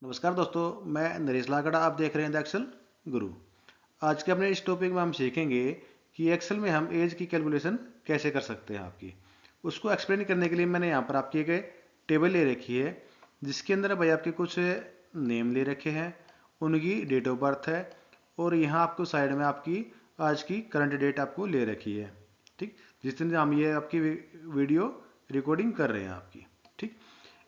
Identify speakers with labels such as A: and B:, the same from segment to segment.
A: नमस्कार दोस्तों, मैं नरेश लाकड़ा। आप देख रहे हैं द एक्सेल गुरु। आज के अपने इस टॉपिक में हम सीखेंगे कि एक्सेल में हम एज की कैलकुलेशन कैसे कर सकते हैं आपकी। उसको एक्सप्लेन करने के लिए मैंने यहाँ पर आपकी एक टेबल ले रखी है, जिसके अंदर भाई आपके कुछ नेम ले रखे हैं, उनकी डेट ऑफ बर्थ है, और यहाँ आपको साइड में आपकी आज की करंट डेट आपको ले रखी है। ठीक, जिस दिन हम ये आपकी वीडियो रिकॉर्डिंग कर रहे हैं आपकी। ठीक,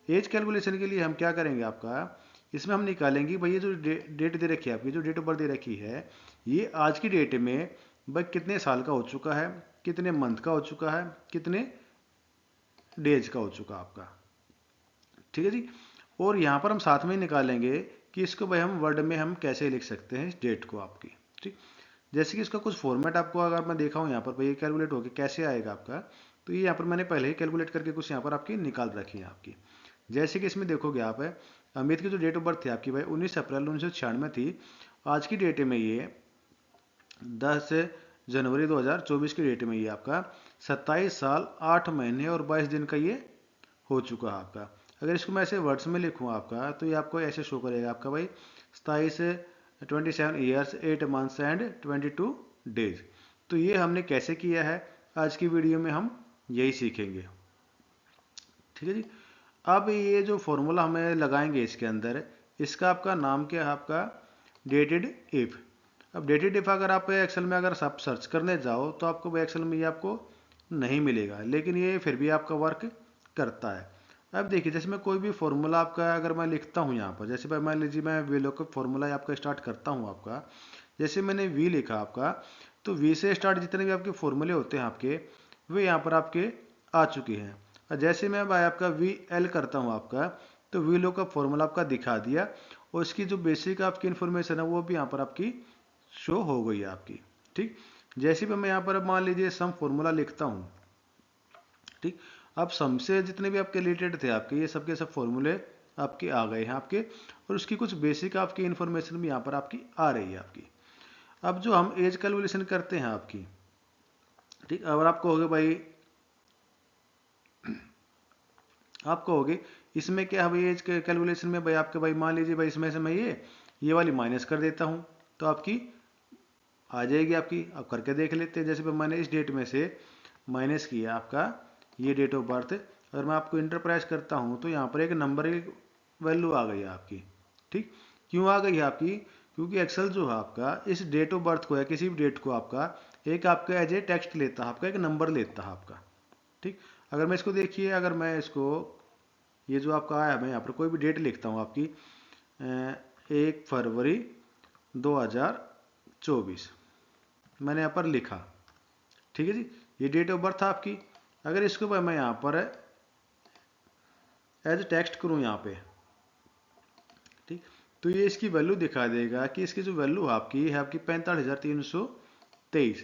A: एज कैलकुलेशन के लिए हम क्या करेंगे आपका, इसमें हम निकालेंगे भाई ये जो डेट दे रखी है आपकी, जो डेट ऑफ बर्थ दे रखी है, ये आज की डेट में भाई कितने साल का हो चुका है, कितने मंथ का हो चुका है, कितने डेज का हो चुका आपका। ठीक है जी। और यहाँ पर हम साथ में ही निकालेंगे कि इसको भाई हम वर्ड में हम कैसे लिख सकते हैं इस डेट को आपकी। ठीक, जैसे कि इसका कुछ फॉर्मेट आपको अगर मैं देखा हूँ यहाँ पर भाई ये कैलकुलेट होकर कैसे आएगा आपका, तो ये यहाँ पर मैंने पहले ही कैलकुलेट करके कुछ यहाँ पर आपकी निकाल रखी है आपकी। जैसे कि इसमें देखोगे आप, अमित की जो डेट ऑफ बर्थ थी आपकी भाई 19 अप्रैल 1996 थी। आज की डेट में ये 10 जनवरी 2024 की डेट में ये आपका 27 साल 8 महीने और 22 दिन का ये हो चुका है आपका। अगर इसको मैं ऐसे वर्ड्स में लिखूँ आपका, तो ये आपको ऐसे शो करेगा आपका भाई 27 ईयर्स 8 मंथ्स एंड 22 डेज। तो ये हमने कैसे किया है, आज की वीडियो में हम यही सीखेंगे। ठीक है जी। अब ये जो फॉर्मूला हमें लगाएंगे इसके अंदर, इसका आपका नाम क्या है, आपका डेटेड इफ। अब डेटेड इफ अगर आप एक्सेल में अगर सब सर्च करने जाओ तो आपको एक्सेल में ये आपको नहीं मिलेगा, लेकिन ये फिर भी आपका वर्क करता है। अब देखिए, जैसे मैं कोई भी फॉर्मूला आपका अगर मैं लिखता हूँ यहाँ पर, जैसे भाई मान लीजिए मैं वी लुकअप फॉर्मूला आपका स्टार्ट करता हूँ आपका। जैसे मैंने वी लिखा आपका, तो वी से स्टार्ट जितने भी आपके फॉर्मूले होते हैं आपके, वे यहाँ पर आपके आ चुके हैं। और जैसे मैं भाई आपका वी एल करता हूँ आपका, तो वी लो का फॉर्मूला आपका दिखा दिया, और इसकी जो बेसिक आपकी इन्फॉर्मेशन है वो भी यहाँ पर आपकी शो हो गई है आपकी। ठीक, जैसे भी मैं यहाँ पर मान लीजिए सम फॉर्मूला लिखता हूँ। ठीक, अब सम से जितने भी आपके रिलेटेड थे आपके, ये सब के सब फॉर्मूले आपके आ गए हैं आपके, और उसकी कुछ बेसिक आपकी इन्फॉर्मेशन भी यहाँ पर आपकी आ रही है आपकी। अब जो हम एज कैलकुलेशन करते हैं आपकी, ठीक, अगर आप कहोगे भाई, आप कहोगे इसमें क्या है भाई एज कैलकुलेशन में, भाई आपके भाई मान लीजिए भाई इसमें से मैं ये वाली माइनस कर देता हूँ, तो आपकी आ जाएगी आपकी। अब करके देख लेते हैं। जैसे भाई मैंने इस डेट में से माइनस किया आपका ये डेट ऑफ बर्थ, अगर मैं आपको इंटरप्राइज करता हूँ तो यहाँ पर एक नंबर की वैल्यू आ गई है आपकी। ठीक, क्यों आ गई है आपकी, क्योंकि एक्सेल जो है आपका इस डेट ऑफ बर्थ को या किसी भी डेट को आपका एक आपका एज ए टेक्स्ट लेता है, आपका एक नंबर लेता है आपका। ठीक, अगर मैं इसको देखिए, अगर मैं इसको ये जो आपका आया, मैं यहाँ पर कोई भी डेट लिखता हूँ आपकी 1 फरवरी 2024 मैंने यहाँ पर लिखा। ठीक है जी, ये डेट ऑफ बर्थ आपकी। अगर इसको मैं यहाँ पर एज टेक्स्ट करूँ यहाँ पे, ठीक, तो ये इसकी वैल्यू दिखा देगा कि इसकी जो वैल्यू आपकी है आपकी 45,323।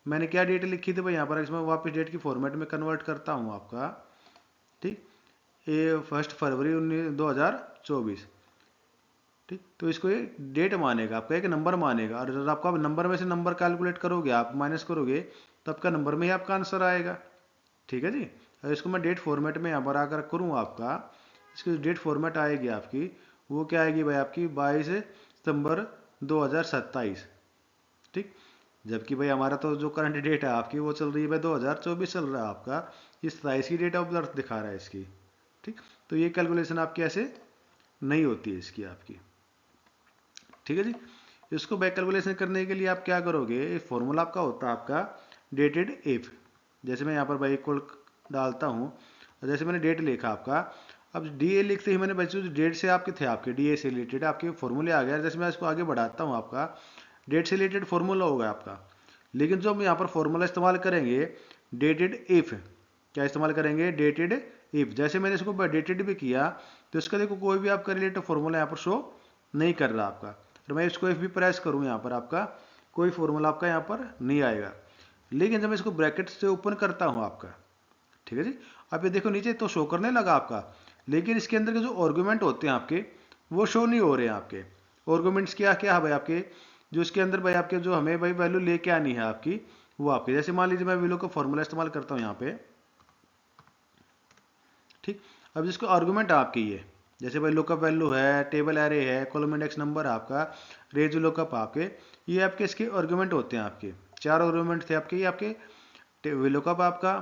A: मैंने क्या डेट लिखी थी भाई यहाँ पर, इसमें वापस डेट की फॉर्मेट में कन्वर्ट करता हूँ आपका। ठीक, ये 1 फरवरी 2024। ठीक, तो इसको ये डेट मानेगा, आपका एक नंबर मानेगा, और जब आपका नंबर में से नंबर कैलकुलेट करोगे, आप माइनस करोगे, तो आपका नंबर में ही आपका आंसर आएगा। ठीक है जी। और इसको मैं डेट फॉर्मेट में यहाँ पर आकर करूँ आपका, इसकी जो डेट फॉर्मेट आएगी आपकी, वो क्या आएगी भाई आपकी 22 सितंबर 2027। ठीक, जबकि भाई हमारा तो जो करंट डेट है आपकी वो चल रही है भाई 2024 चल रहा है आपका, इस 27 की डेट ऑफ बर्थ दिखा रहा है इसकी। ठीक, तो ये कैलकुलेशन आपकी ऐसे नहीं होती है इसकी आपकी। ठीक है जी। इसको बैक कैलकुलेशन करने के लिए आप क्या करोगे, फॉर्मूला आपका होता है आपका डेटेड इफ। जैसे मैं यहाँ पर भाई इक्वल डालता हूँ, जैसे मैंने डेट लिखा आपका, अब डी ए लिखते ही मैंने बच्चों डेट से आपके थे, आपके डी ए से रिलेटेड आपके फॉर्मूले आ गया। जैसे मैं इसको आगे बढ़ाता हूँ, आपका डेट से रिलेटेड फॉर्मूला होगा आपका, लेकिन जो हम यहाँ पर फॉर्मूला इस्तेमाल करेंगे डेटेड इफ, क्या इस्तेमाल करेंगे, डेटेड इफ। जैसे मैंने इसको डेटेड भी किया, तो इसका देखो कोई भी आपका रिलेटेड फॉर्मूला यहाँ पर शो नहीं कर रहा आपका। तो मैं इसको इफ भी प्रेस करूँ यहाँ पर, आपका कोई फॉर्मूला आपका यहाँ पर नहीं आएगा। लेकिन जब मैं इसको ब्रैकेट से ओपन करता हूँ आपका, ठीक है जी, आप ये देखो नीचे तो शो करने लगा आपका, लेकिन इसके अंदर के जो आर्गुमेंट होते हैं आपके वो शो नहीं हो रहे हैं आपके। आर्गुमेंट्स क्या क्या है भाई आपके, जो इसके अंदर भाई आपके जो हमें भाई वैल्यू लेके आनी है आपकी, वो आपके, जैसे मान लीजिए मैं वैल्यू का फॉर्मूला इस्तेमाल करता हूँ यहाँ पे। ठीक, अब जिसको आर्गुमेंट आपकी है, जैसे भाई लुकअप वैल्यू है, टेबल एरे है, कॉलम इंडेक्स नंबर आपका, रेंज लुकअप आपके, ये आपके इसके आर्गुमेंट होते हैं आपके। 4 आर्गुमेंट थे आपके, ये आपके लुकअप आपका,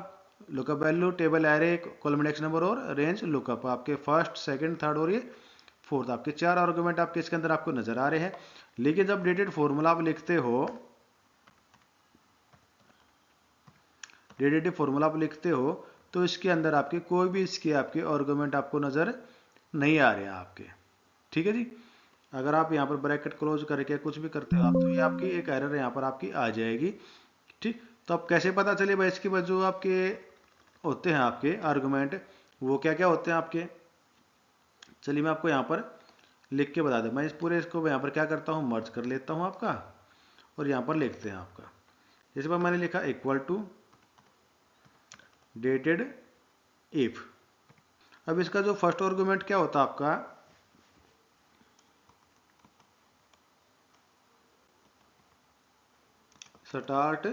A: lookup value, table array, column index number और रेंज लुकअप आपके फर्स्ट, सेकंड, थर्ड और ये फोर्थ, आपके 4 आर्गुमेंट आपके इसके अंदर आपको नजर आ रहे हैं। लेकिन जब डेटेड फॉर्मूला आप लिखते हो, डेटेड फॉर्मूला आप लिखते हो, तो इसके अंदर आपके कोई भी इसके आपके आर्गुमेंट आपको नजर नहीं आ रहे हैं आपके। ठीक है जी। अगर आप यहाँ पर ब्रैकेट क्लोज करके कुछ भी करते हो आप, तो ये आपकी एक एरर यहाँ पर आपकी आ जाएगी। ठीक, तो अब कैसे पता चले भाई इसके बाद जो आपके होते हैं आपके आर्गुमेंट, वो क्या क्या होते हैं आपके, चलिए मैं आपको यहाँ पर लिख के बता दूं। मैं इस पूरे इसको यहाँ पर क्या करता हूँ, मर्ज कर लेता हूँ आपका, और यहाँ पर लिखते हैं आपका। जैसे पर मैंने लिखा इक्वल टू डेटेड इफ। अब इसका जो फर्स्ट आर्गुमेंट क्या होता है आपका, स्टार्ट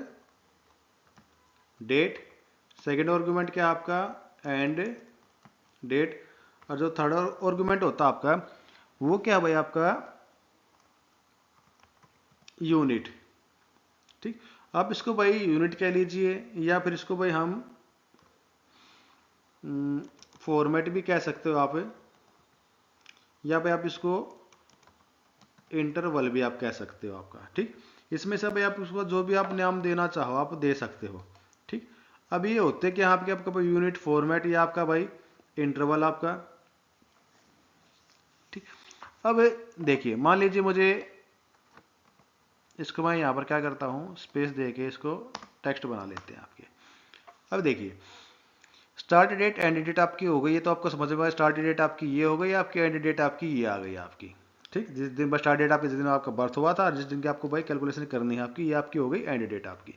A: डेट, सेकेंड आर्गुमेंट क्या आपका, एंड डेट, और जो थर्ड आर्गुमेंट होता है आपका, वो क्या है भाई आपका, यूनिट। ठीक, आप इसको भाई यूनिट कह लीजिए, या फिर इसको भाई हम फॉर्मेट भी कह सकते हो आप, या भाई आप इसको इंटरवल भी आप कह सकते हो आपका। ठीक, इसमें से भाई आप उसको जो भी आप नाम देना चाहो आप दे सकते हो। ठीक, अब ये होते कि आपके आपका भाई यूनिट, फॉर्मेट, या आपका भाई इंटरवल आपका। ठीक, अब देखिए मान लीजिए मुझे इसको मैं यहाँ पर क्या करता हूँ, स्पेस दे के इसको टेक्स्ट बना लेते हैं आपके। अब देखिए स्टार्ट डेट एंड डेट आपकी हो गई है, तो आपको समझ में आया, स्टार्ट डेट आपकी ये हो गई, आपकी एंड डेट आपकी ये आ गई आपकी। ठीक, जिस दिन स्टार्ट डेट आपकी, जिस दिन आपका बर्थ हुआ था, जिस दिन की आपको भाई कैलकुलेशन करनी है आपकी, ये आपकी हो गई एंड डेट आपकी।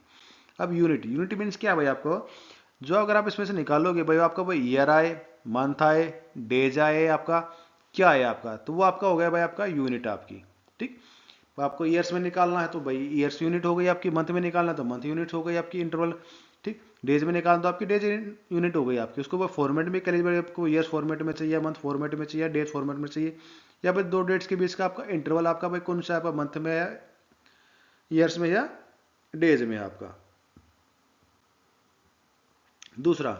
A: अब यूनिट, यूनिट मीन्स क्या भाई आपको, जो अगर आप इसमें से निकालोगे भाई आपका भाई ईयर आए, मंथ आए, डेज आए, आपका क्या आए आपका, तो वो आपका हो गया भाई आपका यूनिट आपकी। ठीक, तो आपको ईयर्स में निकालना है तो भाई ईयर्स यूनिट हो गई आपकी, मंथ में निकालना है तो मंथ यूनिट हो गई आपकी, इंटरवल। ठीक, डेज में निकालना तो आपकी डेज यूनिट हो गई आपकी। उसको वो फॉर्मेट में करिए भाई, आपको ईयर्स फॉर्मेट में चाहिए, मंथ फॉर्मेट में चाहिए, डेज फॉर्मेट में चाहिए, या भाई दो डेट्स के बीच का आपका इंटरवल आपका भाई कौन सा है, मंथ में या ईयर्स में या डेज में आपका। दूसरा,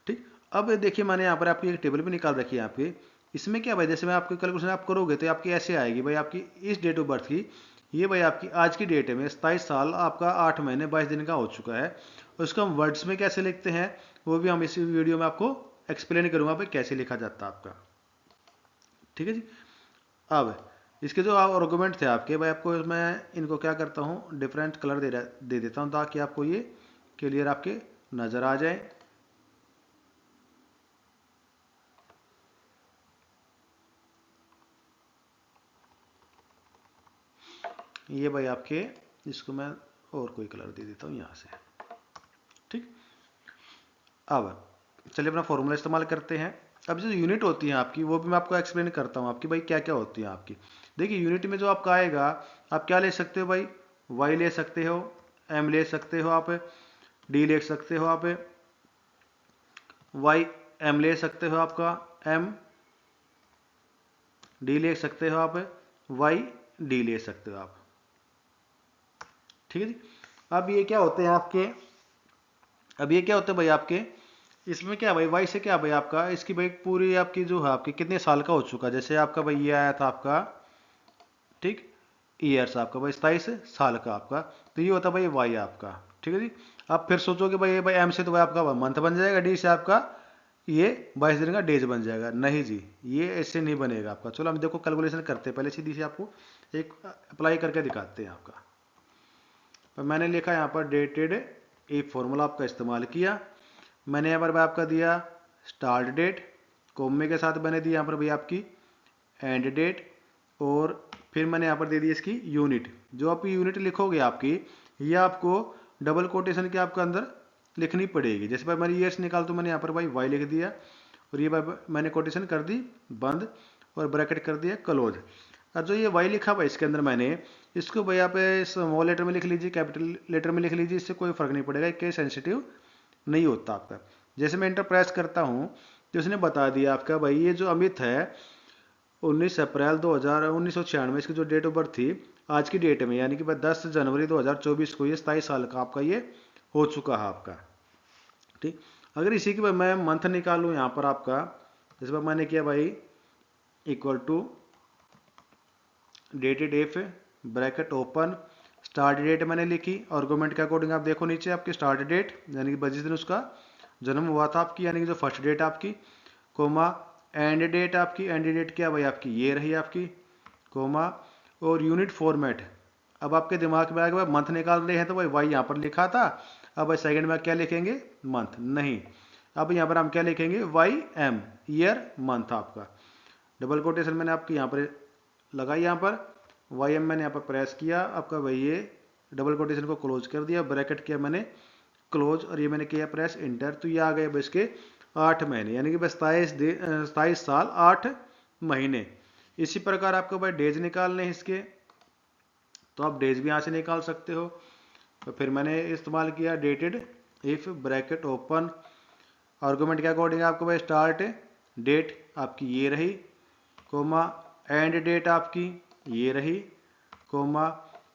A: ठीक, अब देखिए मैंने यहाँ पर आपकी एक टेबल भी निकाल रखी है आपकी। इसमें क्या भाई, जैसे मैं आपकी कैलकुलेशन आप करोगे तो आपकी ऐसे आएगी भाई, आपकी इस डेट ऑफ बर्थ की, ये भाई आपकी आज की डेट में 27 साल आपका 8 महीने 22 दिन का हो चुका है। और इसको हम वर्ड्स में कैसे लिखते हैं, वो भी हम इस वीडियो में आपको एक्सप्लेन करूंगा भाई कैसे लिखा जाता है आपका। ठीक है जी। अब इसके जो आर्गुमेंट थे आपके भाई, आपको मैं इनको क्या करता हूँ, डिफरेंट कलर दे देता हूँ, ताकि आपको ये क्लियर आपके नजर आ जाए। ये भाई आपके, इसको मैं और कोई कलर दे देता हूँ यहाँ से। ठीक, अब चलिए अपना फॉर्मूला इस्तेमाल करते हैं। अब जो यूनिट होती है आपकी, वो भी मैं आपको एक्सप्लेन करता हूँ आपकी भाई क्या क्या होती है आपकी। देखिए यूनिट में जो आपका आएगा, आप क्या ले सकते हो भाई, वाई ले सकते हो, एम ले सकते हो आप, डी ले सकते हो आप, वाई एम ले सकते हो आपका, एम डी ले सकते हो आप, वाई डी ले सकते हो आप। ठीक है जी। अब ये क्या होते हैं आपके, अब ये क्या होते हैं भाई आपके, इसमें क्या भाई वाई से क्या भाई आपका, इसकी भाई पूरी आपकी जो है आपकी कितने साल का हो चुका है। जैसे आपका भाई ये आया था आपका, ठीक, ईयर्स आपका भाई 27 साल का आपका, तो ये होता भाई वाई आपका। ठीक है जी। आप फिर सोचोगे भाई ये भाई एम से तो भाई आपका मंथ बन जाएगा, डी से आपका ये 22 दिन का डेज बन जाएगा। नहीं जी, ये ऐसे नहीं बनेगा आपका। चलो हम देखो कैलकुलेशन करते हैं, पहले सीधी से आपको एक अप्लाई करके दिखाते हैं आपका। तो मैंने लिखा यहाँ पर डेटेड, एक फॉर्मूला आपका इस्तेमाल किया। मैंने यहाँ पर आपका दिया स्टार्ट डेट, कोमे के साथ मैंने दी यहाँ पर भाई आपकी एंड डेट, और फिर मैंने यहाँ पर दे दी इसकी यूनिट। जो आप यूनिट लिखोगे आपकी, ये आपको डबल कोटेशन के आपके अंदर लिखनी पड़ेगी। जैसे भाई मैंने ईयर्स निकाल, तो मैंने यहाँ पर भाई वाई लिख दिया, और ये भाई मैंने कोटेशन कर दी बंद, और ब्रैकेट कर दिया क्लोज। और जो ये वाई लिखा हुआ इसके अंदर मैंने, इसको भाई आप स्मॉल लेटर में लिख लीजिए, कैपिटल लेटर में लिख लीजिए, इससे कोई फर्क नहीं पड़ेगा, केस सेंसिटिव नहीं होता आपका। जैसे मैं इंटर प्रेस करता हूँ, तो उसने बता दिया आपका भाई ये जो अमित है, 19 अप्रैल 1996 इसकी जो डेट ऑफ बर्थ थी आज की डेट में, यानी कि भाई 10 जनवरी 2024 को ये 27 साल का आपका ये हो चुका है आपका। ठीक, अगर इसी की मैं मंथ निकालूँ यहाँ पर आपका, जैसे मैंने किया भाई equal to dated if bracket open, start date मैंने लिखी, आर्गुमेंट के अकॉर्डिंग आप देखो नीचे आपकी स्टार्ट डेट यानी कि जिस दिन उसका जन्म हुआ था आपकी, यानी कि जो फर्स्ट डेट आपकी, कोमा एंड डेट आपकी, एंड डेट क्या भाई आपकी ये रही आपकी, कोमा और यूनिट फॉर्मेट। अब आपके दिमाग में आ गया मंथ निकाल रहे हैं तो भाई वाई यहाँ पर लिखा था, अब भाई सेकंड में क्या लिखेंगे मंथ, नहीं, अब यहाँ पर हम क्या लिखेंगे वाई एम, ईयर मंथ आपका, डबल कोटेशन मैंने आपकी यहाँ पर लगाई, यहाँ पर वाई एम मैंने यहाँ पर प्रेस किया आपका भाई, ये डबल कोटेशन को क्लोज कर दिया, ब्रैकेट किया मैंने क्लोज और ये मैंने किया प्रेस इंटर, तो ये आ गए बस के 8 महीने, यानी कि बस 27 साल 8 महीने। इसी प्रकार आपको भाई डेज निकालने इसके, तो आप डेज भी यहाँ से निकाल सकते हो। तो फिर मैंने इस्तेमाल किया dated if bracket open, argument के अकॉर्डिंग आपको भाई स्टार्ट डेट आपकी ये रही, कोमा एंड डेट आपकी ये रही, कोमा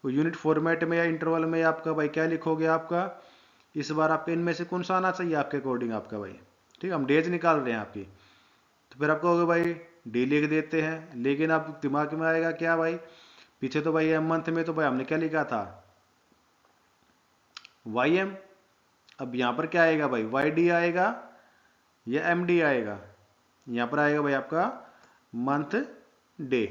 A: यूनिट फॉर्मेट में या इंटरवल में आपका भाई क्या लिखोगे आपका, इस बार आपके इनमें से कौन सा आना चाहिए आपके अकॉर्डिंग आपका भाई। ठीक, हम डेज निकाल रहे हैं आपकी, तो फिर आपको भाई डी लिख देते हैं, लेकिन आप दिमाग में आएगा क्या भाई, पीछे तो भाई मंथ में तो भाई हमने क्या लिखा था वाई एम, अब यहाँ पर क्या आएगा भाई वाई डी आएगा या एम डी आएगा, यहाँ पर आएगा भाई आपका month day,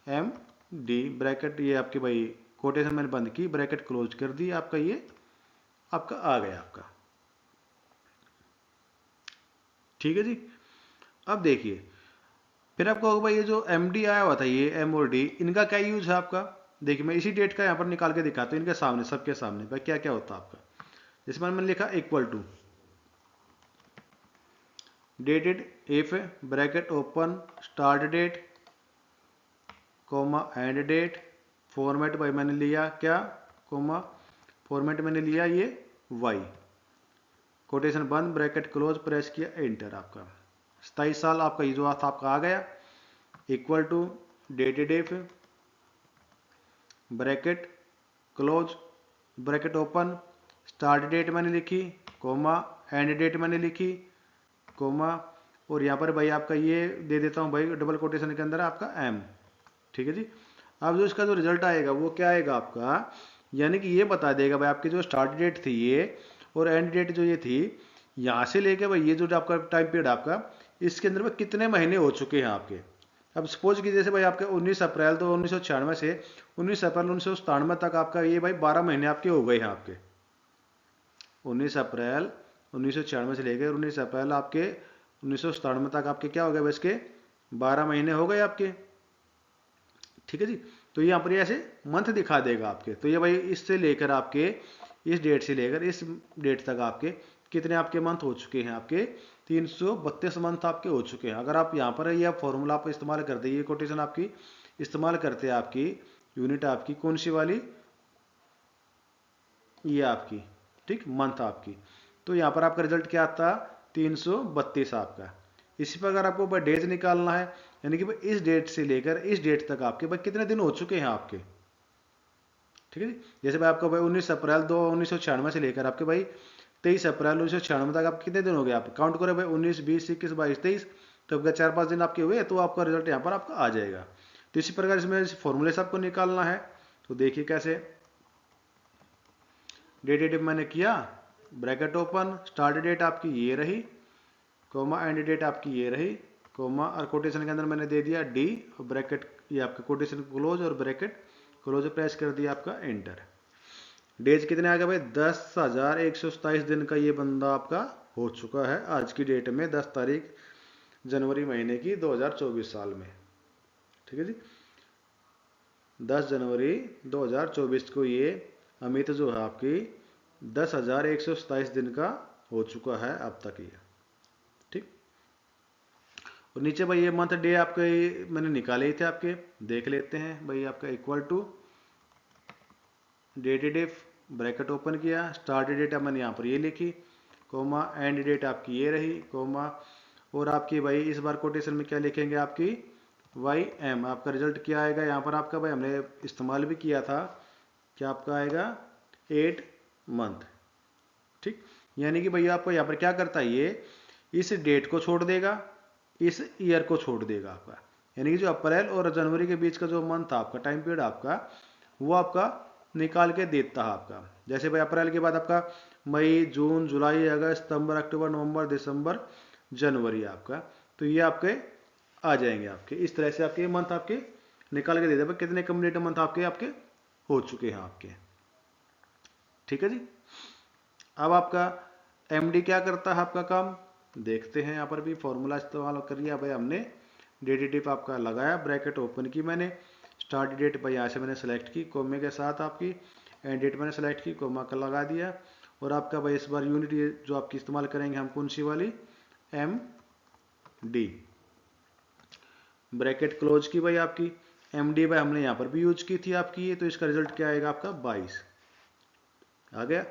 A: M D bracket, ये आपके भाई कोटेशन मैंने बंद की, ब्रैकेट क्लोज कर दी, आपका ये आपका आ गया आपका। ठीक है जी, अब देखिए फिर आपको होगा भाई ये जो एम डी आया हुआ था ये एम और डी, इनका क्या यूज है आपका, देखिए मैं इसी डेट का यहाँ पर निकाल के दिखाता हूँ इनके सामने, सबके सामने भाई क्या क्या होता है आपका। जैसे मैंने लिखा equal to dated if bracket open start date comma end date, format भाई मैंने लिया क्या कोमा, फॉर्मेट मैंने लिया ये वाई, कोटेशन बंद ब्रैकेट क्लोज, प्रेस किया एंटर, आपका 27 साल आपका ये जो था आपका आ गया, equal to dated if bracket close bracket open, start date मैंने लिखी कोमा एंड डेट मैंने लिखी कोमा, और यहाँ पर भाई आपका ये दे देता हूँ भाई डबल कोटेशन के अंदर आपका एम। ठीक है जी, अब जो इसका जो रिजल्ट आएगा वो क्या आएगा आपका, यानी कि ये बता देगा भाई आपकी जो स्टार्ट डेट थी ये और एंड डेट जो ये थी, यहाँ से लेके भाई ये जो आपका टाइम पीरियड आपका, इसके अंदर में कितने महीने हो चुके हैं आपके। अब सपोज कीजिए जैसे भाई आपके 19 अप्रैल तो 1996 से 19 अप्रैल 1997 तक आपका ये भाई 12 महीने आपके हो गए हैं आपके, 19 अप्रैल 1996 से लेकर 19 अप्रैल आपके 1997 तक आपके क्या हो गए, बस के 12 महीने हो गए आपके। ठीक है जी, तो यहाँ पर ऐसे मंथ दिखा देगा आपके, तो ये भाई इससे लेकर आपके इस डेट से लेकर इस डेट तक आपके कितने आपके मंथ हो चुके हैं, आपके 332 मंथ आपके हो चुके हैं। अगर आप यहाँ पर यह फॉर्मूला आप इस्तेमाल करते, ये कोटेशन आपकी इस्तेमाल करते हैं, आपकी यूनिट आपकी कौन सी वाली, ये आपकी ठीक मंथ आपकी, तो यहाँ पर आपका रिजल्ट क्या आता 332 आपका। इसी प्रकार आपको डेज निकालना है, यानी कि इस डेट से लेकर इस डेट तक आपके भाई कितने दिन हो चुके हैं आपके। ठीक है जी, जैसे भाई आपका भाई 19 अप्रैल 1996 से लेकर आपके भाई 23 अप्रैल 1996 तक आपके कितने दिन हो गए, आप काउंट करें भाई 19 20 21 22 23, तो आपका 4-5 दिन आपके हुए, तो आपका रिजल्ट यहाँ पर आपका आ जाएगा। तो इसी प्रकार इसमें फॉर्मूले से आपको निकालना है, तो देखिए कैसे, डेट मैंने किया ब्रैकेट ओपन, स्टार्ट डेट आपकी ये रही कोमा एंड डेट आपकी ये रही कोमा, और कोटेशन के अंदर मैंने दे दिया डी और ब्रैकेट, ये आपका कोटेशन क्लोज और ब्रैकेट क्लोज प्रेस कर दिया आपका एंटर। डेज कितने आ गए भाई 10,127 दिन का ये बंदा आपका हो चुका है आज की डेट में, 10 तारीख जनवरी महीने की 2024 साल में। ठीक है जी, 10 जनवरी 2024 को ये अमित जो है आपकी 10,127 दिन का हो चुका है अब तक ये। ठीक, और नीचे भाई ये मंथ डे आपके मैंने निकाले ही थे आपके, देख लेते हैं भाई आपका equal to dated if bracket open किया, स्टार्ट डेट मैंने यहाँ पर ये लिखी कोमा, एंड डेट आपकी ये रही कोमा, और आपकी भाई इस बार कोटेशन में क्या लिखेंगे आपकी वाई एम आपका रिजल्ट क्या आएगा यहाँ पर आपका भाई हमने इस्तेमाल भी किया था, क्या आपका आएगा 8 मंथ। ठीक, यानी कि भैया आपको यहाँ पर क्या करता है, ये इस डेट को छोड़ देगा, इस ईयर को छोड़ देगा आपका, यानी कि जो अप्रैल और जनवरी के बीच का जो मंथ था आपका, टाइम पीरियड आपका, वो आपका निकाल के देता है आपका। जैसे भाई अप्रैल के बाद आपका मई, जून, जुलाई, अगस्त, सितंबर, अक्टूबर, नवंबर, दिसंबर, जनवरी आपका, तो ये आपके आ जाएंगे आपके इस तरह से, आपके मंथ आपके निकाल के दे देगा कितने कंप्लीट मंथ आपके आपके हो चुके हैं आपके। ठीक है जी। अब आपका एमडी क्या करता है आपका काम, देखते हैं। यहाँ पर भी फॉर्मूला इस्तेमाल कर लिया भाई हमने, डेट आपका लगाया, ब्रैकेट ओपन की मैंने, स्टार्ट डेट भाई यहाँ से मैंने सेलेक्ट की कोमे के साथ आपकी, एंड डेट मैंने सेलेक्ट की, कोमा का लगा दिया। और आपका भाई इस बार यूनिट जो आपकी इस्तेमाल करेंगे हम कौन सी वाली, एम डी, ब्रैकेट क्लोज की भाई आपकी, एम डी भाई हमने यहाँ पर भी यूज की थी आपकी ये, तो इसका रिजल्ट क्या आएगा आपका 22 आ गया।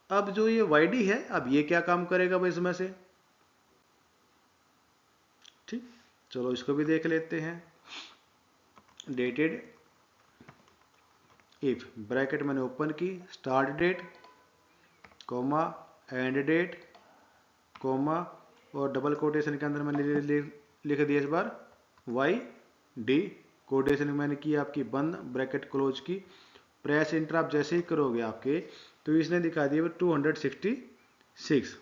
A: अब जो ये वाई डी है, अब ये क्या काम करेगा भाई इसमें से, ठीक, चलो इसको भी देख लेते हैं। डेटेड इफ ब्रैकेट मैंने ओपन की, start date comma, end date comma, और डबल कोटेशन के अंदर मैंने लिख दिया इस बार वाई डी, कोटेशन मैंने की आपकी बंद, ब्रैकेट क्लोज की, प्रेस इंटर आप जैसे ही करोगे आपके, तो इसने दिखा दिया 266।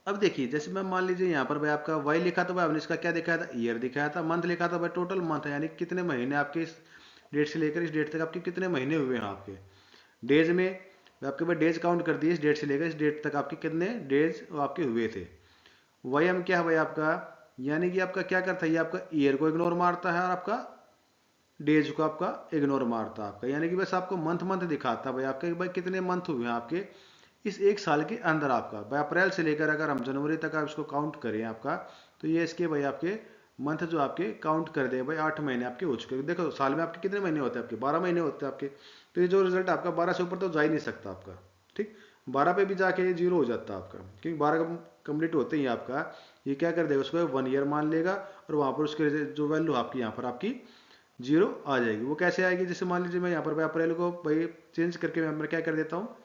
A: अब देखिए जैसे मैं मान लीजिए यहाँ पर भाई आपका वाई लिखा तो भाई हमने इसका क्या दिखाया था, ईयर दिखाया था, मंथ लिखा था भाई टोटल मंथ है, यानी कितने महीने आपके इस डेट से लेकर इस डेट तक आपके कितने महीने हुए हैं आपके। डेज में आपके भाई डेज काउंट कर दिए, इस डेट से लेकर इस डेट तक आपके कितने डेज आपके हुए थे। वाई एम क्या है भाई आपका, यानी कि आपका क्या करता है, ये आपका ईयर को इग्नोर मारता है और आपका डेज को आपका इग्नोर मारता है आपका, यानी कि बस आपको मंथ मंथ दिखाता है भाई आपके भाई कितने मंथ हुए हैं आपके इस एक साल के अंदर आपका। भाई अप्रैल से लेकर अगर हम जनवरी तक आप इसको काउंट करें आपका, तो ये इसके भाई आपके मंथ जो आपके काउंट कर दे भाई 8 महीने आपके हो चुके हैं। देखो साल में आपके कितने महीने होते हैं, आपके 12 महीने होते हैं आपके, तो ये जो रिजल्ट आपका 12 से ऊपर तो जा ही नहीं सकता आपका। ठीक, 12 पे भी जाके ये जीरो हो जाता है आपका, क्योंकि 12 कंप्लीट होते ही आपका ये क्या कर देगा, उसको 1 ईयर मान लेगा और वहाँ पर उसके जो वैल्यू आपकी यहाँ पर आपकी जीरो आ जाएगी। वो कैसे आएगी, जैसे मान लीजिए मैं यहाँ पर भाई अप्रैल को भाई चेंज करके मैं क्या कर देता हूँ,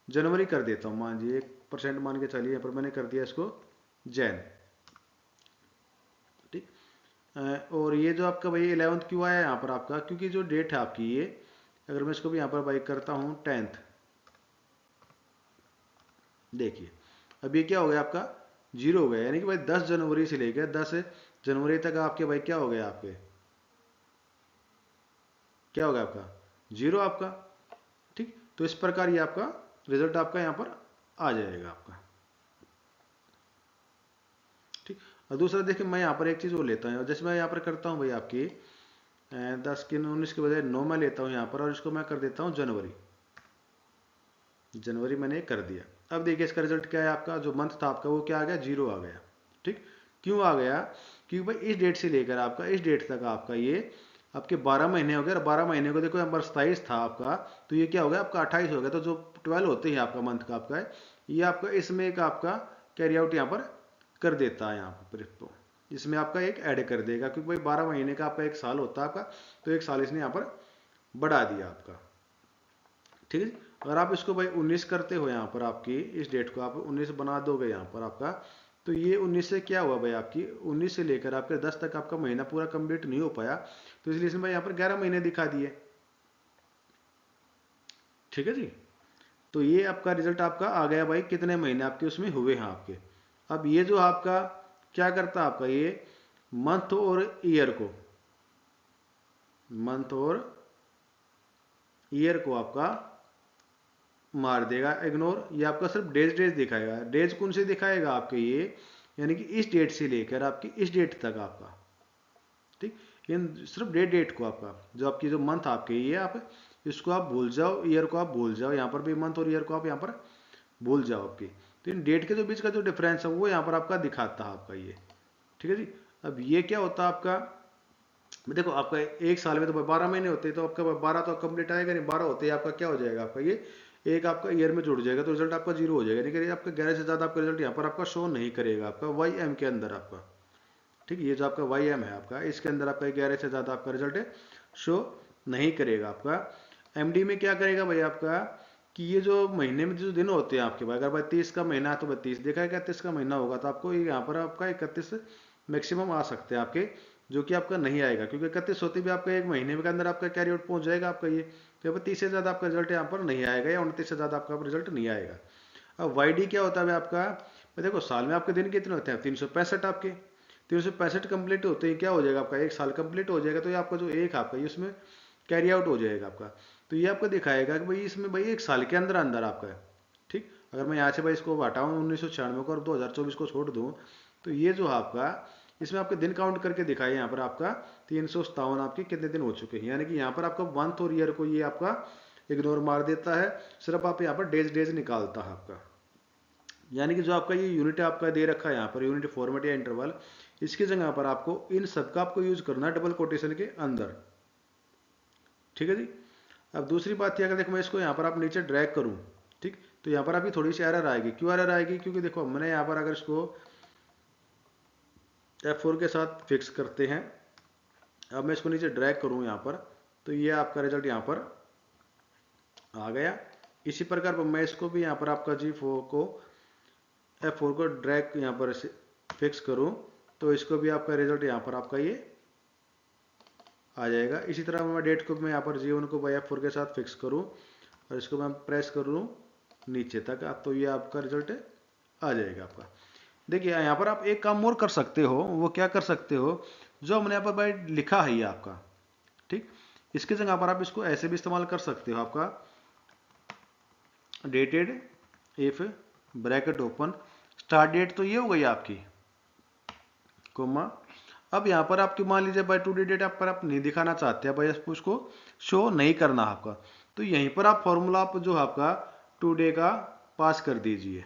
A: जनवरी कर देता हूँ, मान लीजिए 1% मान के चलिए, यहाँ पर मैंने कर दिया इसको जैन। ठीक, और ये जो आपका भाई 11th क्यों आया यहाँ पर आपका, क्योंकि जो डेट है आपकी ये, अगर मैं इसको भी यहाँ पर भाई करता हूँ 10th, देखिए अब ये क्या हो गया आपका जीरो हो गया, यानी कि भाई 10 जनवरी से लेकर 10 जनवरी तक आपके भाई क्या हो गया आपके, क्या हो गया आपका जीरो आपका। ठीक, तो इस प्रकार ये आपका रिजल्ट आपका यहाँ पर आ जाएगा आपका। ठीक, और दूसरा देखिए मैं यहाँ पर एक चीज़ और लेता हूँ, जैसे मैं यहाँ पर करता हूँ भाई आपकी 10 की 19 के बजाय 9 मैं लेता हूँ यहाँ पर, और इसको मैं कर देता हूँ जनवरी, जनवरी मैंने कर दिया। अब देखिए इसका रिजल्ट क्या है, आपका जो मंथ था आपका वो क्या आ गया, जीरो आ गया। ठीक, क्यों आ गया, क्योंकि भाई इस डेट से लेकर आपका इस डेट तक आपका ये आपके 12 महीने हो गए, और 12 महीने को देखो यहाँ पर 27 था आपका, तो ये क्या हो गया आपका 28 हो गया, तो जो 12 होते हैं आपका मंथ का आपका है, ये आपका इसमें एक आपका कैरी आउट यहाँ पर कर देता है यहाँ पर, तो इसमें आपका एक ऐड कर देगा, क्योंकि भाई 12 महीने का आपका एक साल होता है आपका, तो एक साल इसने यहाँ पर बढ़ा दिया आपका। ठीक है, अगर आप इसको भाई 19 करते हो यहाँ पर आपकी इस डेट को आप 19 बना दोगे यहाँ पर आपका, तो ये 19 से क्या हुआ भाई आपकी 19 से लेकर आपके 10 तक आपका महीना पूरा कंप्लीट नहीं हो पाया, तो इसलिए इसमें यहाँ पर 11 महीने दिखा दिए। ठीक है जी, तो ये आपका रिजल्ट आपका आ गया भाई कितने महीने आपके उसमें हुए हैं आपके। अब ये जो आपका क्या करता है आपका ये मंथ और ईयर को, मंथ और ईयर को आपका मार देगा इग्नोर, ये आपका सिर्फ डेज डेज दिखाएगा। डेज कौन से दिखाएगा आपके ये, यानी कि इस डेट से लेकर आपकी इस डेट तक आपका। ठीक, इन सिर्फ डेट को आपका जो आपकी जो मंथ आपके ये आप इसको आप भूल जाओ, ईयर को आप भूल जाओ, यहाँ पर भी मंथ और ईयर को आप यहाँ पर भूल जाओ आपकी, तो इन डेट के जो बीच का जो डिफरेंस है वो यहाँ पर आपका दिखाता है आपका ये। ठीक है जी, अब ये क्या होता है आपका, देखो आपका एक साल में तो 12 महीने होते हैं, तो आपका 12 तो कंप्लीट आएगा नहीं, 12 होते ही आपका क्या हो जाएगा आपका ये एक आपका ईयर में जुड़ जाएगा, तो रिजल्ट आपका जीरो हो जाएगा, यानी कि आपका 11 से ज़्यादा आपका रिजल्ट यहाँ पर आपका शो नहीं करेगा आपका वाई एम के अंदर आपका। ठीक, ये जो आपका वाई एम है आपका, इसके अंदर आपका 11 से ज़्यादा आपका रिजल्ट शो नहीं करेगा आपका। एमडी में क्या करेगा भाई आपका कि ये जो महीने में जो दिन होते हैं आपके भाई, अगर भाई 30 का महीना है तो 32 देखा, 31 का महीना होगा तो आपको यहाँ पर आपका 31 मैक्सिमम आ सकते हैं आपके, जो कि आपका नहीं आएगा, क्योंकि 31 होते भी आपका एक महीने के अंदर आपका कैरी आउट पहुंच जाएगा आपका ये, तो 30 से ज़्यादा आपका रिजल्ट यहाँ पर नहीं आएगा, या 29 से ज़्यादा आपका रिजल्ट नहीं आएगा। अब वाई डी क्या होता है आपका, देखो साल में आपके दिन कितने होते हैं, 365 आपके, 365 कंप्लीट होते ही क्या हो जाएगा आपका, एक साल कंप्लीट हो जाएगा, तो ये आपका जो एक आपका ये उसमें कैरी आउट हो जाएगा आपका। तो ये आपको दिखाएगा कि भाई इसमें भाई एक साल के अंदर अंदर आपका है। ठीक, अगर मैं यहाँ से भाई इसको हटाऊँ 1996 को और 2024 को छोड़ दूँ, तो ये जो आपका इसमें आपके दिन काउंट करके दिखाए यहाँ पर आपका 357 आपके कितने दिन हो चुके हैं, यानी कि यहाँ पर आपका मंथ और ईयर को ये आपका इग्नोर मार देता है, सिर्फ आप यहाँ पर डेज डेज निकालता है आपका। यानी कि जो आपका ये यूनिट आपका दे रखा है यहाँ पर यूनिट फॉर्मेट या इंटरवल, इसकी जगह पर आपको इन सबका आपको यूज करना है डबल कोटेशन के अंदर। ठीक है जी। अब दूसरी बात थी, अगर देखो मैं इसको यहाँ पर आप नीचे ड्रैग करूँ, ठीक, तो यहाँ पर आपकी थोड़ी सी एरर आएगी। क्यों एरर आएगी, क्योंकि देखो मैंने यहाँ पर अगर इसको F4 के साथ फिक्स करते हैं, अब मैं इसको नीचे ड्रैग करूँ यहाँ पर, तो ये आपका रिजल्ट यहाँ पर आ गया। इसी प्रकार पर मैं इसको भी यहाँ पर आपका G4 को F4 को ड्रैग यहाँ पर फिक्स करूँ, तो इसको भी आपका रिजल्ट यहाँ पर आपका ये आ जाएगा। इसी तरह मैं डेट को मैं यहाँ पर G1 को बाई F4 के साथ फिक्स करूँ और इसको मैं प्रेस कर लूँ नीचे तक, तो ये आपका रिजल्ट आ जाएगा आपका। देखिए यहाँ पर आप एक काम और कर सकते हो, वो क्या कर सकते हो, जो हमने यहाँ पर भाई लिखा है ये आपका, ठीक, इसके जगह पर आप इसको ऐसे भी इस्तेमाल कर सकते हो, आपका dated if bracket open start date तो ये हो गई आपकी, कोमा, अब यहाँ पर आपकी मान लीजिए भाई टू डेट आप पर आप नहीं दिखाना चाहते हैं भाई, उसको शो नहीं करना आपका, तो यहीं पर आप फॉर्मूला आप जो आपका टू डे का पास कर दीजिए।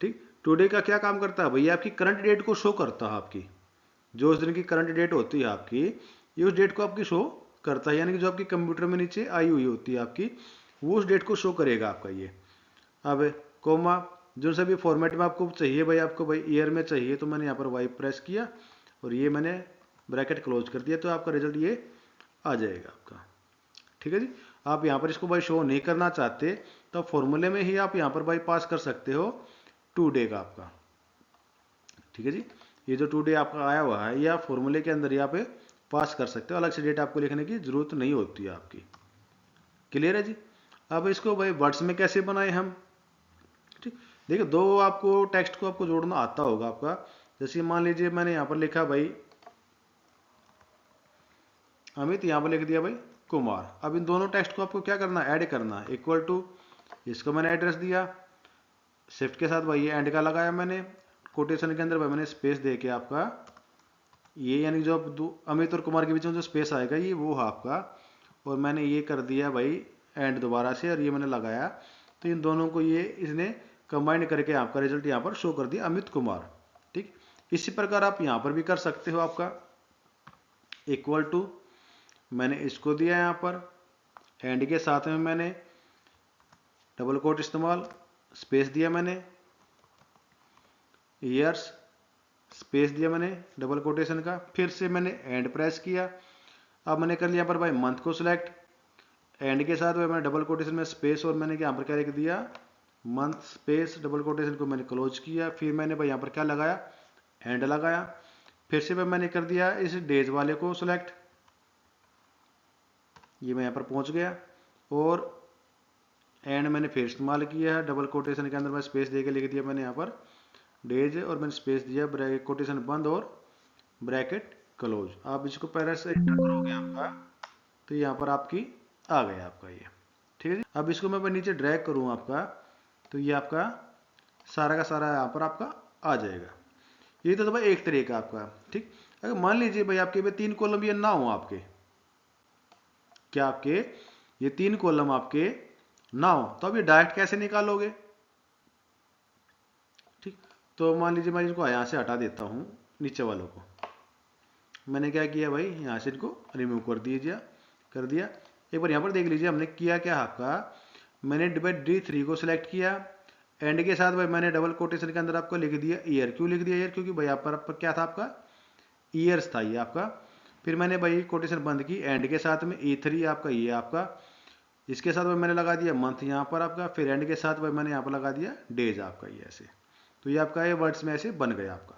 A: ठीक, टू डे का क्या काम करता है भैया, आपकी करंट डेट को शो करता है, आपकी जो उस दिन की करंट डेट होती है आपकी, ये उस डेट को आपकी शो करता है, यानी कि जो आपकी कंप्यूटर में नीचे आई हुई होती है आपकी, वो उस डेट को शो करेगा आपका ये। अब कोमा जो सभी फॉर्मेट में आपको चाहिए भाई, आपको भाई ईयर में चाहिए, तो मैंने यहाँ पर वाई प्रेस किया और ये मैंने ब्रैकेट क्लोज कर दिया, तो आपका रिजल्ट ये आ जाएगा आपका। ठीक है जी। आप यहाँ पर इसको भाई शो नहीं करना चाहते तो फॉर्मूले में ही आप यहाँ पर भाई पास कर सकते हो टू डे का आपका। ठीक है जी, ये जो टू डे आपका आया हुआ है, ये आप फॉर्मूले के अंदर यहाँ पे पास कर सकते हो, अलग से डेट आपको लिखने की जरूरत नहीं होती है आपकी। क्लियर है जी। अब इसको भाई वर्ड्स में कैसे बनाए हम, ठीक, देखिए दो आपको टेक्स्ट को आपको जोड़ना आता होगा आपका, जैसे मान लीजिए मैंने यहाँ पर लिखा भाई अमित, यहाँ पर लिख दिया भाई कुमार। अब इन दोनों टेक्स्ट को आपको क्या करना है, ऐड करना है, इक्वल टू, इसको मैंने एड्रेस दिया, शिफ्ट के साथ भाई ये एंड का लगाया मैंने, कोटेशन के अंदर भाई मैंने स्पेस दे के आपका ये, यानी जो अमित और कुमार के बीच में जो स्पेस आएगा ये वो है आपका, और मैंने ये कर दिया भाई एंड दोबारा से, और ये मैंने लगाया, तो इन दोनों को ये इसने कंबाइन करके आपका रिजल्ट यहाँ पर शो कर दिया अमित कुमार। ठीक, इसी प्रकार आप यहाँ पर भी कर सकते हो, आपका इक्वल टू मैंने इसको दिया यहाँ पर, एंड के साथ में मैंने डबल कोट इस्तेमाल, स्पेस दिया मैंने, ईयर्स स्पेस दिया मैंने डबल कोटेशन का, फिर से मैंने एंड प्रेस किया। अब मैंने कर लिया पर भाई मंथ को सिलेक्ट, एंड के साथ मैंने डबल कोटेशन में स्पेस, और मैंने यहाँ पर क्या लिख दिया मंथ स्पेस डबल कोटेशन को मैंने क्लोज किया, फिर मैंने भाई यहाँ पर क्या लगाया एंड लगाया, फिर से भाई मैंने कर दिया इस डेज वाले को सिलेक्ट, ये मैं यहाँ पर पहुँच गया, और एंड मैंने फिर इस्तेमाल किया है, डबल कोटेशन के अंदर मैं स्पेस दे के लिख दिया मैंने यहाँ पर डेज, और मैंने स्पेस दिया, ब्रैकेट कोटेशन बंद और ब्रैकेट क्लोज। आप इसको पहले से एंटर करोगे आपका, तो यहाँ पर आपकी आ गया आपका ये। ठीक है जी। अब इसको मैं नीचे ड्रैग करूँ आपका, तो ये आपका सारा का सारा यहाँ पर आपका आ जाएगा। ये तो भाई एक तरीका आपका। ठीक, अगर मान लीजिए भाई आपके 3 कॉलम ये ना हो आपके, क्या आपके ये 3 कॉलम आपके ना हो, तो अब ये डायरेक्ट कैसे निकालोगे। ठीक, तो मान लीजिए मैं इसको यहाँ से हटा देता हूँ, नीचे वालों को मैंने क्या किया भाई यहाँ से इनको रिमूव कर दिया। एक बार यहाँ पर देख लीजिए हमने किया क्या आपका, मैंने डिवाइड D3 को सिलेक्ट किया, एंड के साथ भाई मैंने डबल कोटेशन के अंदर आपको लिख दिया ईयर। क्यों लिख दिया ईयर? क्योंकि भाई यहाँ पर आपका क्या था, आपका ईयर्स था ये आपका। फिर मैंने भाई कोटेशन बंद की एंड के साथ में, E3 आपका ये आपका, इसके साथ भाई मैंने लगा दिया मंथ यहाँ पर आपका, फिर एंड के साथ भाई मैंने यहाँ पर लगा दिया डेज आपका ये ऐसे। तो ये आपका ये वर्ड्स में ऐसे बन गया आपका।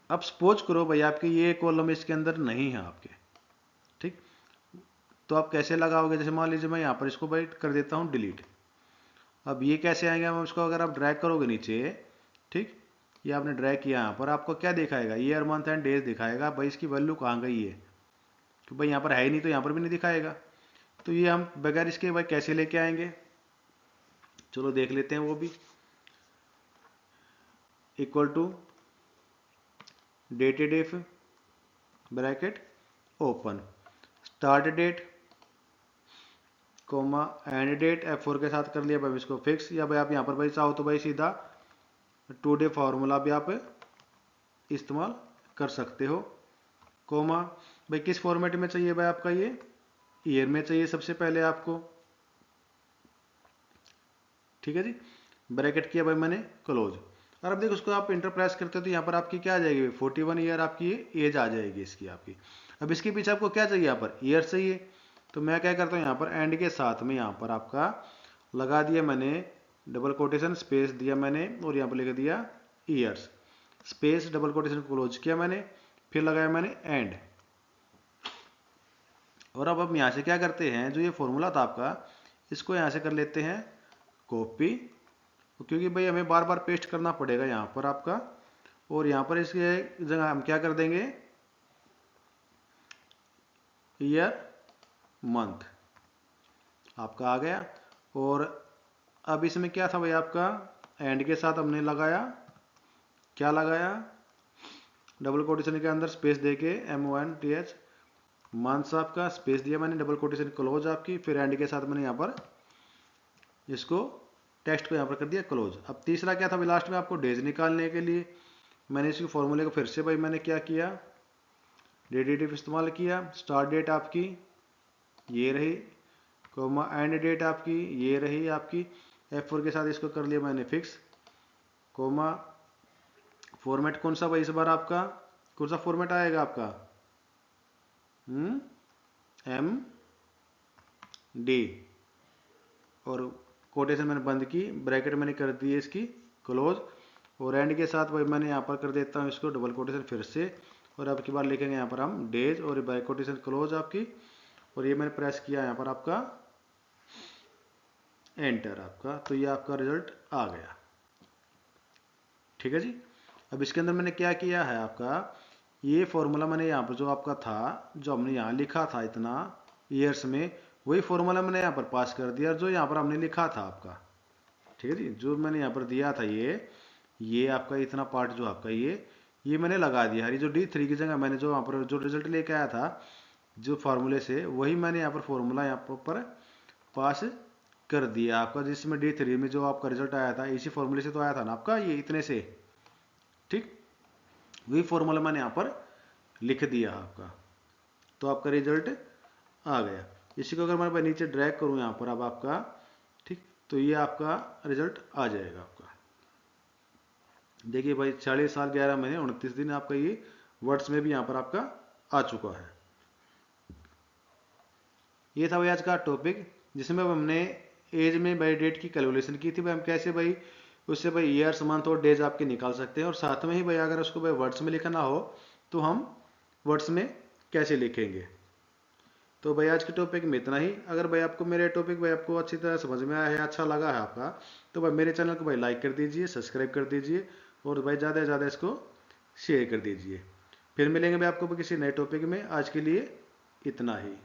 A: अब सपोज करो भाई आपके ये कॉलम इसके अंदर नहीं है आपके, ठीक, तो आप कैसे लगाओगे? जैसे मान लीजिए मैं यहाँ पर इसको भाई कर देता हूँ डिलीट। अब ये कैसे आएंगे हम उसको, अगर आप ड्रैग करोगे नीचे, ठीक, ये आपने ड्रैग किया यहाँ पर, आपको क्या दिखाएगा? ईयर मंथ एंड डेज दिखाएगा। भाई इसकी वैल्यू कहाँ गई है? तो भाई यहाँ पर है ही नहीं, तो यहाँ पर भी नहीं दिखाएगा। तो ये हम बगैर इसके भाई कैसे लेके आएंगे? चलो देख लेते हैं वो भी। Equal to dated if bracket open, start date comma end date, F4 के साथ कर लिया भाई इसको फिक्स। या भाई आप यहाँ पर भाई चाहो तो भाई सीधा टुडे फॉर्मूला भी आप इस्तेमाल कर सकते हो। कोमा भाई किस फॉर्मेट में चाहिए भाई आपका? ये ईयर में चाहिए सबसे पहले आपको, ठीक है जी। ब्रैकेट किया भाई मैंने क्लोज। और अब देखो उसको आप इंटर प्रेस करते हो तो यहाँ पर आपकी क्या आ जाएगी? 41 ईयर आपकी एज आ जाएगी इसकी आपकी। अब इसके पीछे आपको क्या चाहिए? यहाँ पर ईयर चाहिए। तो मैं क्या करता हूँ, यहाँ पर एंड के साथ में यहाँ पर आपका लगा दिया मैंने डबल कोटेशन, स्पेस दिया मैंने और यहाँ पर लिख दिया years, space double quotation close किया मैंने, फिर लगाया मैंने एंड। और अब हम यहाँ से क्या करते हैं, जो ये फॉर्मूला था आपका, इसको यहाँ से कर लेते हैं कॉपी, क्योंकि भाई हमें बार बार पेस्ट करना पड़ेगा यहाँ पर आपका। और यहाँ पर इसके जगह हम क्या कर देंगे? ईयर मंथ आपका आ गया। और अब इसमें क्या था भाई आपका? एंड के साथ हमने लगाया, क्या लगाया? डबल कोटेशन के अंदर स्पेस देके MONTH मंथ्स आपका, स्पेस दिया मैंने, डबल कोटेशन क्लोज आपकी, फिर एंड के साथ मैंने यहाँ पर इसको टेक्स्ट को यहाँ पर कर दिया क्लोज। अब तीसरा क्या था भाई लास्ट में आपको? डेज निकालने के लिए मैंने इसके फॉर्मूले को फिर से भाई मैंने क्या किया? डेट इस्तेमाल किया। स्टार्ट डेट आपकी ये रही, कोमा एंड डेट आपकी ये रही आपकी। F4 के साथ इसको कर लिया मैंने फिक्स, कोमा फॉर्मेट कौन सा भाई इस बार आपका? कौन सा फॉर्मेट आएगा आपका? MD। और कोटेशन मैंने बंद की, ब्रैकेट मैंने कर दी है इसकी क्लोज। और एंड के साथ भाई मैंने यहाँ पर कर देता हूँ इसको डबल कोटेशन फिर से, और अब की बार लिखेंगे यहाँ पर हम डेज और ब्रैकेट कोटेशन क्लोज आपकी। और ये मैंने प्रेस किया यहाँ पर आपका एंटर आपका, तो ये आपका रिजल्ट आ गया, ठीक है जी। अब इसके अंदर मैंने क्या किया है आपका? ये फॉर्मूला मैंने यहाँ पर जो आपका था, जो हमने यहाँ लिखा था इतना ईयर्स में, वही फॉर्मूला मैंने यहाँ पर पास कर दिया जो यहाँ पर हमने लिखा था आपका, ठीक है जी। जो मैंने यहाँ पर दिया था ये आपका इतना पार्ट जो आपका ये मैंने लगा दिया। हरी जो D3 की जगह मैंने जो यहाँ पर जो रिजल्ट लेके आया था जो फार्मूले से, वही मैंने यहाँ पर फॉर्मूला यहाँ पर पास कर दिया आपका, जिसमें D3 में जो आपका रिजल्ट आया था इसी फॉर्मूले से तो आया था ना आपका, ये इतने से, ठीक, वही फॉर्मूला मैंने यहाँ पर लिख दिया आपका, तो आपका रिजल्ट आ गया। इसी को अगर मैं नीचे ड्रैग करूँ यहाँ पर अब आपका, ठीक, तो ये आपका रिजल्ट आ जाएगा आपका। देखिए भाई 40 साल 11 महीने 29 दिन आपका ये वर्ड्स में भी यहाँ पर आपका आ चुका है। ये था भाई आज का टॉपिक, जिसमें हमने एज में भाई डेट की कैलकुलेशन की थी। भाई हम कैसे भाई उससे भाई ईयर्स मंथ और डेज आपके निकाल सकते हैं, और साथ में ही भाई अगर उसको भाई वर्ड्स में लिखना हो तो हम वर्ड्स में कैसे लिखेंगे। तो भाई आज के टॉपिक में इतना ही। अगर भाई आपको मेरे टॉपिक भाई आपको अच्छी तरह समझ में आया है, अच्छा लगा है आपका, तो भाई मेरे चैनल को भाई लाइक कर दीजिए, सब्सक्राइब कर दीजिए, और भाई ज़्यादा से ज़्यादा इसको शेयर कर दीजिए। फिर मिलेंगे भाई आपको किसी नए टॉपिक में। आज के लिए इतना ही।